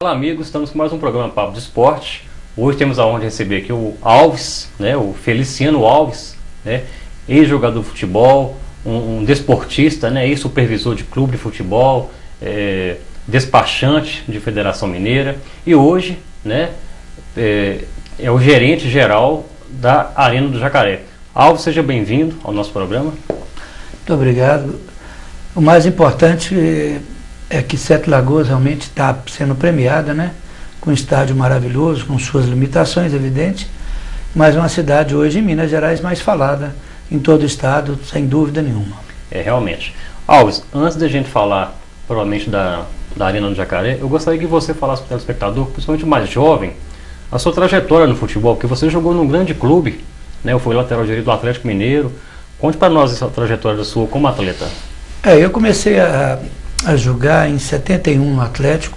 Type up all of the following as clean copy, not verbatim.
Olá amigos, estamos com mais um programa Papo de Esporte. Hoje temos a honra de receber aqui o Alves, o Feliciano Alves, ex-jogador de futebol, um desportista, ex-supervisor de clube de futebol, despachante de Federação Mineira e hoje é o gerente geral da Arena do Jacaré. Alves, seja bem-vindo ao nosso programa. Muito obrigado. O mais importante é que Sete Lagoas realmente está sendo premiada, com um estádio maravilhoso, com suas limitações, evidente, mas uma cidade hoje em Minas Gerais mais falada em todo o estado, sem dúvida nenhuma. Realmente. Alves, antes da gente falar provavelmente da Arena do Jacaré, eu gostaria que você falasse para o telespectador, principalmente o mais jovem, a sua trajetória no futebol, porque você jogou num grande clube, eu fui lateral direito do Atlético Mineiro. Conte para nós essa trajetória sua como atleta. Eu comecei a jogar em 71 no Atlético.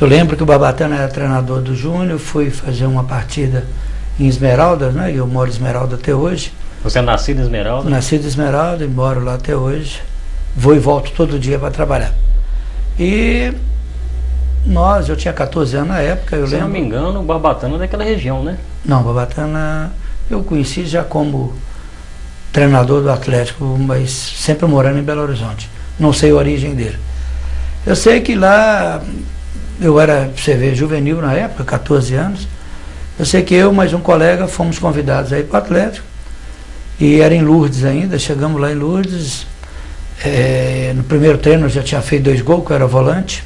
Eu lembro que o Babatana era treinador do Júnior, fui fazer uma partida em Esmeralda, e eu moro em Esmeralda até hoje. Você é nascido em Esmeralda? Nascido em Esmeralda e moro lá até hoje. Vou e volto todo dia para trabalhar. E eu tinha 14 anos na época, eu lembro. Se não me engano, o Babatana é daquela região, né? Não, o Babatana eu conheci já como treinador do Atlético, mas sempre morando em Belo Horizonte. Não sei a origem dele. Eu sei que lá, eu era, você vê, juvenil na época, 14 anos. Eu sei que eu mais um colega fomos convidados aí para o Atlético. E era em Lourdes ainda, chegamos lá em Lourdes. No primeiro treino eu já tinha feito 2 gols, que eu era volante.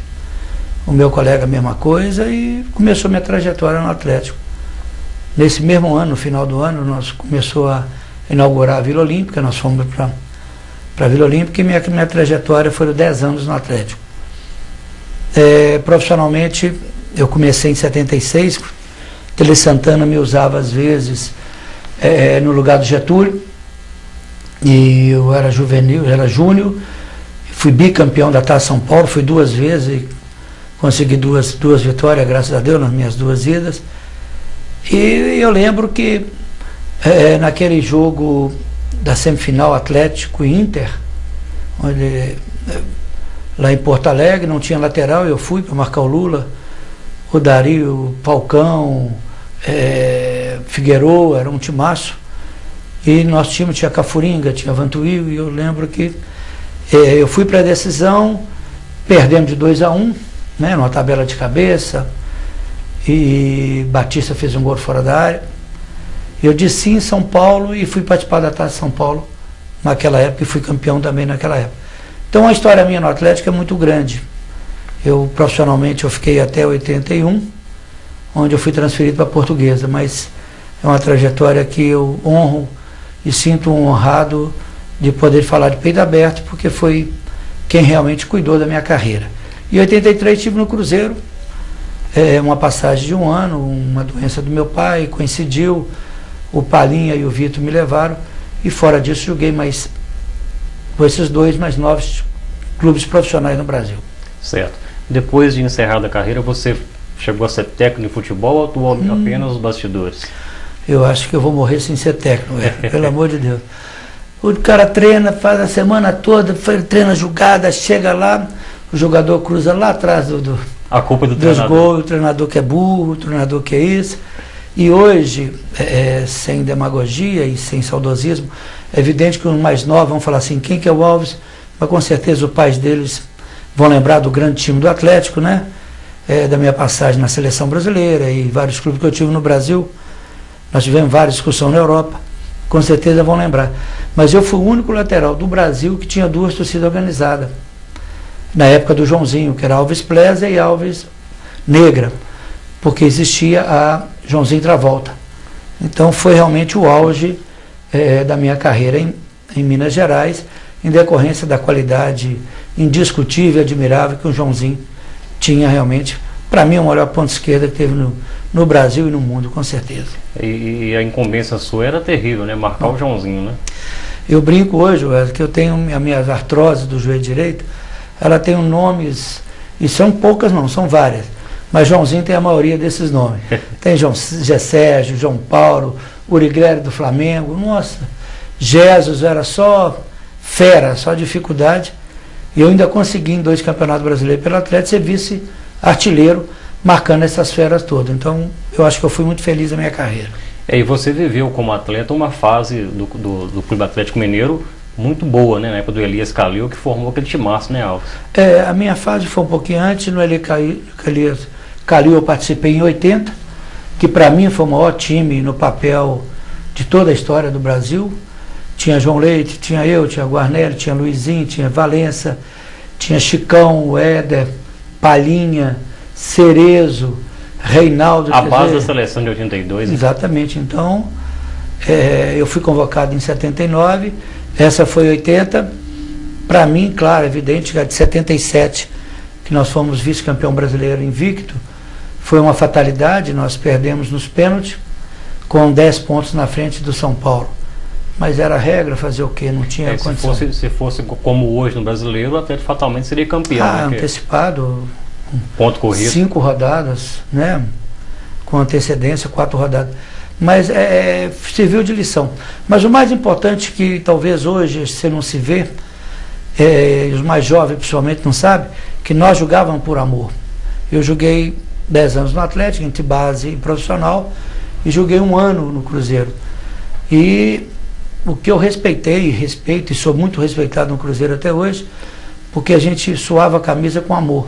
O meu colega a mesma coisa, e começou minha trajetória no Atlético. Nesse mesmo ano, no final do ano, nós começou a inaugurar a Vila Olímpica, nós fomos para a Vila Olímpica, e minha trajetória foi 10 anos no Atlético. Profissionalmente, eu comecei em 76, Tele Santana me usava às vezes no lugar do Getúlio, e eu era juvenil, eu era júnior, fui bicampeão da Taça São Paulo, fui 2 vezes e consegui duas vitórias, graças a Deus, nas minhas 2 idas. E eu lembro que naquele jogo da semifinal Atlético e Inter, onde, lá em Porto Alegre, não tinha lateral, eu fui para marcar o Lula, o Dario, o Falcão, Figueiredo, era um timaço, e nosso time tinha Cafuringa, tinha Vantuil, e eu lembro que eu fui para a decisão, perdemos de 2-1, numa tabela de cabeça, e Batista fez um gol fora da área. Eu disse sim em São Paulo e fui participar da Taça São Paulo naquela época, e fui campeão também naquela época. Então a história minha no Atlético é muito grande. Profissionalmente eu fiquei até 81, onde eu fui transferido para a Portuguesa, mas é uma trajetória que eu honro e sinto honrado de poder falar de peito aberto, porque foi quem realmente cuidou da minha carreira. Em 83 estive no Cruzeiro, uma passagem de 1 ano, uma doença do meu pai, coincidiu, o Palinha e o Vitor me levaram, e fora disso joguei mais com esses 2 mais 9 clubes profissionais no Brasil. Certo. Depois de encerrada a carreira, você chegou a ser técnico de futebol ou atuou apenas nos bastidores? Eu acho que eu vou morrer sem ser técnico, pelo amor de Deus. O cara treina, faz a semana toda, treina jogada, chega lá, o jogador cruza lá atrás a culpa do dos gols, o treinador que é burro, o treinador que é isso. E hoje, sem demagogia e sem saudosismo, é evidente que os mais novos vão falar assim, quem que é o Alves? Mas com certeza os pais deles vão lembrar do grande time do Atlético, da minha passagem na seleção brasileira e vários clubes que eu tive no Brasil. Nós tivemos várias discussões na Europa, com certeza vão lembrar. Mas eu fui o único lateral do Brasil que tinha 2 torcidas organizadas. Na época do Joãozinho, que era Alves Pleza e Alves Negra, porque existia a Joãozinho Travolta. Então foi realmente o auge da minha carreira em Minas Gerais, em decorrência da qualidade indiscutível e admirável que o Joãozinho tinha realmente. Para mim, o melhor ponto esquerda que teve no Brasil e no mundo, com certeza. E a incumbência sua era terrível, marcar o Joãozinho, Eu brinco hoje, que eu tenho a minha artrose do joelho direito, ela tem nomes, e são poucas não, são várias, mas Joãozinho tem a maioria desses nomes. Tem Zé Sérgio, João Paulo, Uriglério do Flamengo, nossa, Jesus era só fera, só dificuldade, e eu ainda consegui em 2 campeonatos brasileiros pelo Atlético ser vice-artilheiro marcando essas feras todas. Então, eu acho que eu fui muito feliz na minha carreira. E você viveu como atleta uma fase do Clube Atlético Mineiro muito boa, né? Na época do Elias Calil, que formou aquele timaço, né, Alves? A minha fase foi um pouquinho antes. No Elias Calil eu participei em 80, que para mim foi o maior time no papel de toda a história do Brasil. Tinha João Leite, tinha eu, tinha Guarnelli, tinha Luizinho, tinha Valença, tinha Chicão, Éder, Palhinha, Cerezo, Reinaldo. A base da seleção de 82. Exatamente. Então, eu fui convocado em 79, essa foi 80. Para mim, claro, evidente que a de 77, que nós fomos vice-campeão brasileiro invicto, foi uma fatalidade. Nós perdemos nos pênaltis, com 10 pontos na frente do São Paulo. Mas era a regra, fazer o quê? Não tinha condição. Se fosse como hoje no brasileiro, o Atlético fatalmente seria campeão. Antecipado. Ponto corrido. 5 rodadas, né? Com antecedência, 4 rodadas. Mas serviu de lição. Mas o mais importante, que talvez hoje você não se vê, os mais jovens principalmente não sabem, que nós jogávamos por amor. Eu joguei 10 anos no Atlético, entre base e profissional, e joguei 1 ano no Cruzeiro. E o que eu respeitei, respeito, e sou muito respeitado no Cruzeiro até hoje, porque a gente suava a camisa com amor.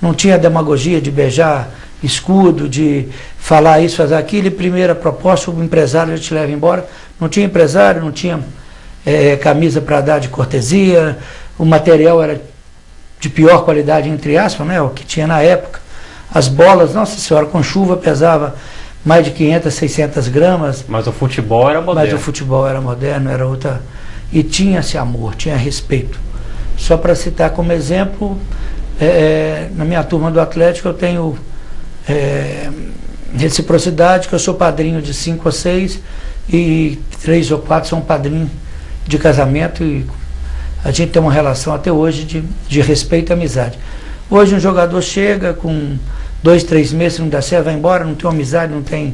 Não tinha demagogia de beijar escudo, de falar isso, fazer aquilo, e primeira proposta, o empresário já te leva embora. Não tinha empresário, não tinha camisa para dar de cortesia, o material era de pior qualidade, entre aspas, né, o que tinha na época. As bolas, nossa senhora, com chuva pesava mais de 500, 600 gramas. Mas o futebol era moderno. Mas o futebol era moderno, era outra. E tinha-se amor, tinha respeito. Só para citar como exemplo, na minha turma do Atlético eu tenho reciprocidade, que eu sou padrinho de 5 ou 6 e 3 ou 4 são padrinhos de casamento, e a gente tem uma relação até hoje de respeito e amizade. Hoje um jogador chega com 2, 3 meses, não dá certo, vai embora, não tem amizade, não tem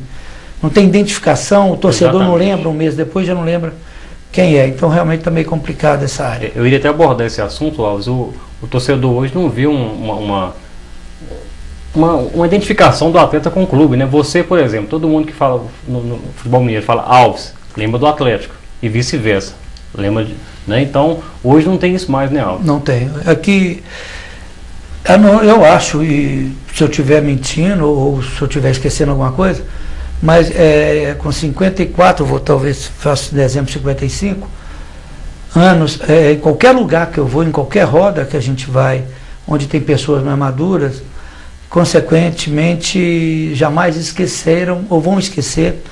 identificação, o torcedor não lembra, um mês depois já não lembra quem é. Então realmente está meio complicado essa área. Eu iria até abordar esse assunto, Alves. O torcedor hoje não viu uma identificação do atleta com o clube, né? Você, por exemplo, todo mundo que fala no futebol mineiro fala Alves, lembra do Atlético, e vice-versa. Lembra né? Então, hoje não tem isso mais, né, Alves? Não tem. Aqui, eu acho, e se eu estiver mentindo ou se eu estiver esquecendo alguma coisa, mas com 54, talvez faça dezembro 55 anos, em qualquer lugar que eu vou, em qualquer roda que a gente vai, onde tem pessoas mais maduras, consequentemente jamais esqueceram ou vão esquecer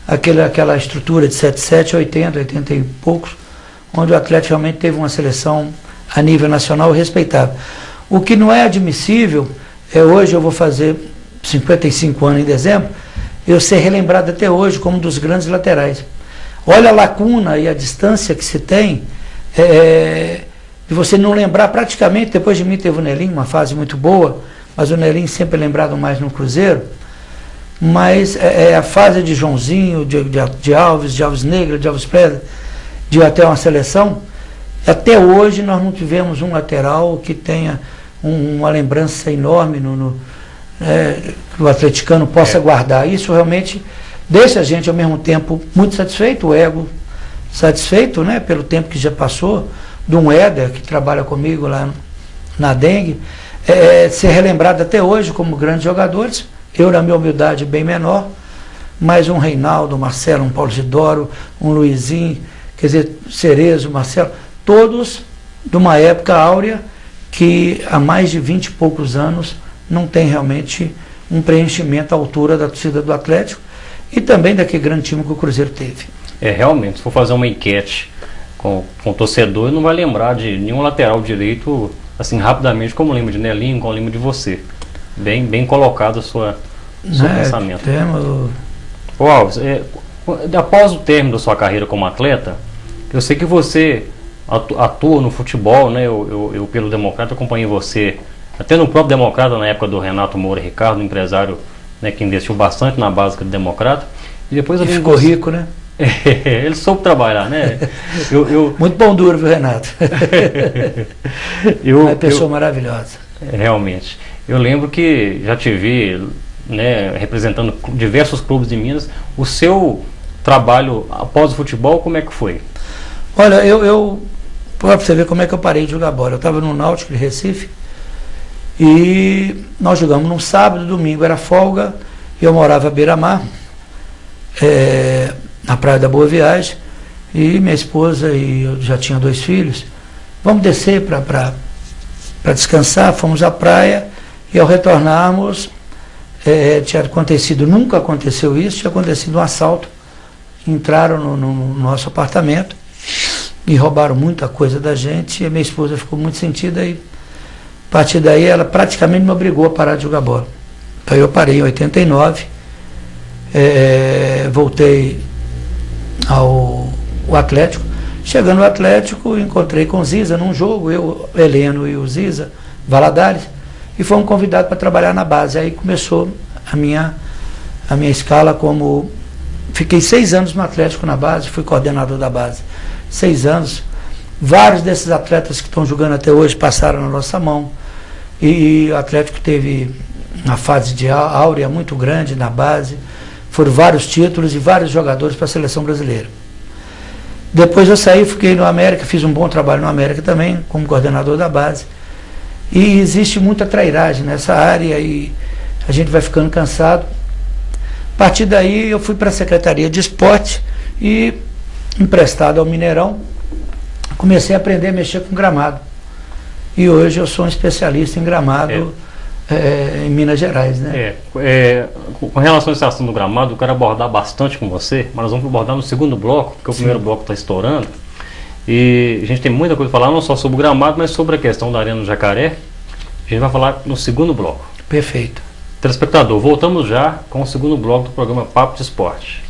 aquela estrutura de 77, 80 e poucos, onde o Atlético realmente teve uma seleção a nível nacional respeitável. O que não é admissível hoje eu vou fazer 55 anos em dezembro, eu ser relembrado até hoje como um dos grandes laterais. Olha a lacuna e a distância que se tem de você não lembrar praticamente. Depois de mim teve o Nelinho, uma fase muito boa, mas o Nelinho sempre é lembrado mais no Cruzeiro. Mas a fase de Joãozinho, de Alves Negro, de Alves Presley, de até uma seleção, até hoje nós não tivemos um lateral que tenha uma lembrança enorme que o atleticano possa guardar. Isso realmente deixa a gente ao mesmo tempo muito satisfeito, o ego satisfeito, né, pelo tempo que já passou, de um Éder que trabalha comigo lá na Dengue, ser relembrado até hoje como grandes jogadores. Eu, na minha humildade, bem menor, mas um Reinaldo, um Marcelo, um Paulo Isidoro, um Luizinho, quer dizer, Cerezo, Marcelo, todos de uma época áurea que há mais de 20 e poucos anos não tem realmente um preenchimento à altura da torcida do Atlético e também daquele grande time que o Cruzeiro teve. Realmente, se for fazer uma enquete com o torcedor, não vai lembrar de nenhum lateral direito assim rapidamente como lembra de Nelinho, como lembra de você. Bem colocado o seu pensamento. Ô Alves, após o término da sua carreira como atleta, eu sei que você atua no futebol, né? Eu pelo Democrata acompanhei você até no próprio Democrata, na época do Renato Moura Ricardo, um empresário, né, que investiu bastante na básica do Democrata. E depois ele ficou rico, né? Ele soube trabalhar, né? Muito bom duro, viu, Renato? Uma pessoa maravilhosa. Realmente. Eu lembro que já te vi, né, representando diversos clubes de Minas. O seu trabalho após o futebol, como é que foi? Olha, para você ver como é que eu parei de jogar bola. Eu estava no Náutico de Recife e nós jogamos num sábado, domingo era folga, e eu morava à beira-mar, na Praia da Boa Viagem, e minha esposa e eu já tinha 2 filhos. Vamos descer para descansar, fomos à praia e ao retornarmos, tinha acontecido, nunca aconteceu isso, tinha acontecido um assalto, entraram no nosso apartamento e roubaram muita coisa da gente, e a minha esposa ficou muito sentida e a partir daí ela praticamente me obrigou a parar de jogar bola. Então eu parei em 89, voltei ao Atlético. Chegando no Atlético, encontrei com o Ziza num jogo, eu, Heleno e o Ziza, Valadares, e fomos convidados para trabalhar na base. Aí começou a minha escala como... Fiquei 6 anos no Atlético na base, fui coordenador da base. 6 anos. Vários desses atletas que estão jogando até hoje passaram na nossa mão. E o Atlético teve uma fase de áurea muito grande na base. Foram vários títulos e vários jogadores para a seleção brasileira. Depois eu saí, fiquei no América, fiz um bom trabalho no América também, como coordenador da base. E existe muita trairagem nessa área e a gente vai ficando cansado. A partir daí eu fui para a Secretaria de Esporte e, emprestado ao Mineirão, comecei a aprender a mexer com gramado. E hoje eu sou um especialista em gramado em Minas Gerais, né? Com relação a esse assunto do gramado, eu quero abordar bastante com você, mas nós vamos abordar no segundo bloco, porque o primeiro bloco está estourando. E a gente tem muita coisa para falar, não só sobre o gramado, mas sobre a questão da Arena do Jacaré. A gente vai falar no segundo bloco. Perfeito. Telespectador, voltamos já com o segundo bloco do programa Papo de Esporte.